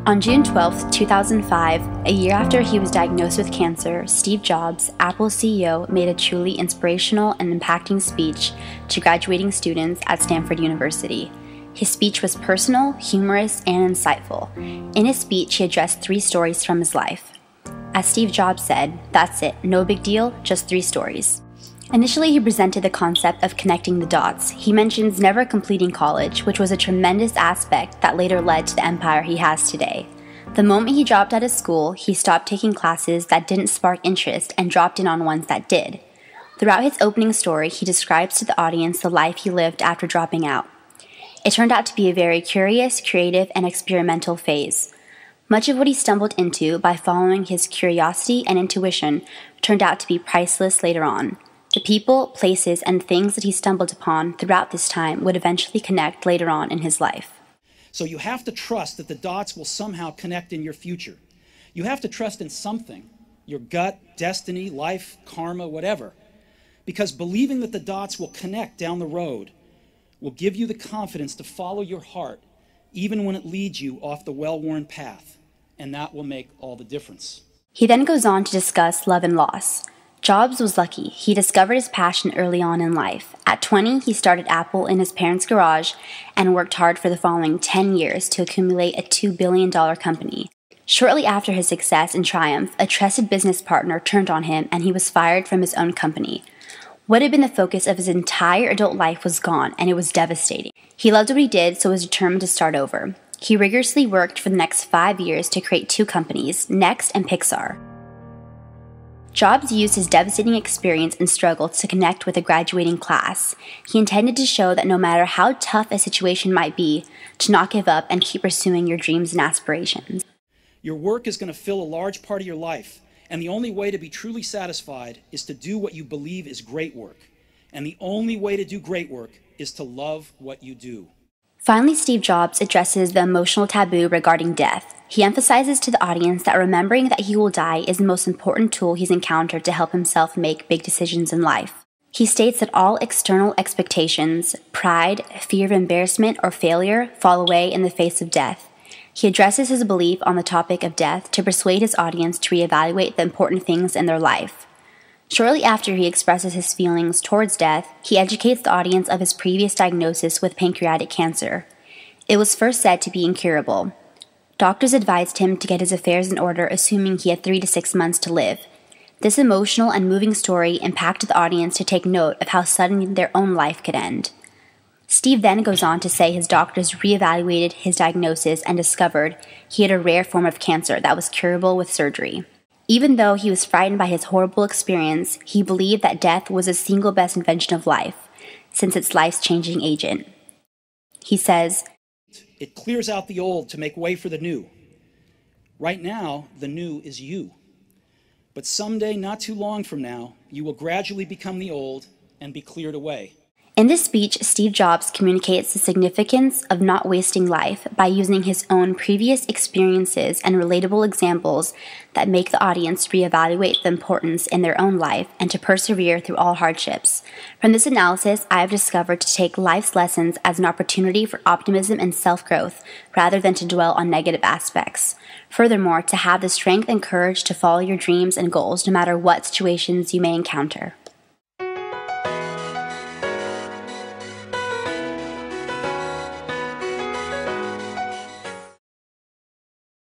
On June 12, 2005, a year after he was diagnosed with cancer, Steve Jobs, Apple's CEO, made a truly inspirational and impacting speech to graduating students at Stanford University. His speech was personal, humorous, and insightful. In his speech, he addressed 3 stories from his life. As Steve Jobs said, "That's it, no big deal, just 3 stories." Initially, he presented the concept of connecting the dots. He mentions never completing college, which was a tremendous aspect that later led to the empire he has today. The moment he dropped out of school, he stopped taking classes that didn't spark interest and dropped in on ones that did. Throughout his opening story, he describes to the audience the life he lived after dropping out. It turned out to be a very curious, creative, and experimental phase. Much of what he stumbled into by following his curiosity and intuition turned out to be priceless later on. The people, places, and things that he stumbled upon throughout this time would eventually connect later on in his life. So you have to trust that the dots will somehow connect in your future. You have to trust in something, your gut, destiny, life, karma, whatever. Because believing that the dots will connect down the road will give you the confidence to follow your heart, even when it leads you off the well-worn path. And that will make all the difference. He then goes on to discuss love and loss. Jobs was lucky. He discovered his passion early on in life. At 20, he started Apple in his parents' garage and worked hard for the following 10 years to accumulate a $2 billion company. Shortly after his success and triumph, a trusted business partner turned on him and he was fired from his own company. What had been the focus of his entire adult life was gone, and it was devastating. He loved what he did, so was determined to start over. He rigorously worked for the next 5 years to create 2 companies, Next and Pixar. Jobs used his devastating experience and struggle to connect with a graduating class. He intended to show that no matter how tough a situation might be, to not give up and keep pursuing your dreams and aspirations. Your work is going to fill a large part of your life, and the only way to be truly satisfied is to do what you believe is great work. And the only way to do great work is to love what you do. Finally, Steve Jobs addresses the emotional taboo regarding death. He emphasizes to the audience that remembering that he will die is the most important tool he's encountered to help himself make big decisions in life. He states that all external expectations, pride, fear of embarrassment, or failure fall away in the face of death. He addresses his belief on the topic of death to persuade his audience to reevaluate the important things in their life. Shortly after he expresses his feelings towards death, he educates the audience of his previous diagnosis with pancreatic cancer. It was first said to be incurable. Doctors advised him to get his affairs in order, assuming he had 3 to 6 months to live. This emotional and moving story impacted the audience to take note of how suddenly their own life could end. Steve then goes on to say his doctors reevaluated his diagnosis and discovered he had a rare form of cancer that was curable with surgery. Even though he was frightened by his horrible experience, he believed that death was the single best invention of life, since it's life's changing agent. He says, "It clears out the old to make way for the new. Right now, the new is you. But someday, not too long from now, you will gradually become the old and be cleared away." In this speech, Steve Jobs communicates the significance of not wasting life by using his own previous experiences and relatable examples that make the audience reevaluate the importance in their own life and to persevere through all hardships. From this analysis, I have discovered to take life's lessons as an opportunity for optimism and self-growth rather than to dwell on negative aspects. Furthermore, to have the strength and courage to follow your dreams and goals no matter what situations you may encounter.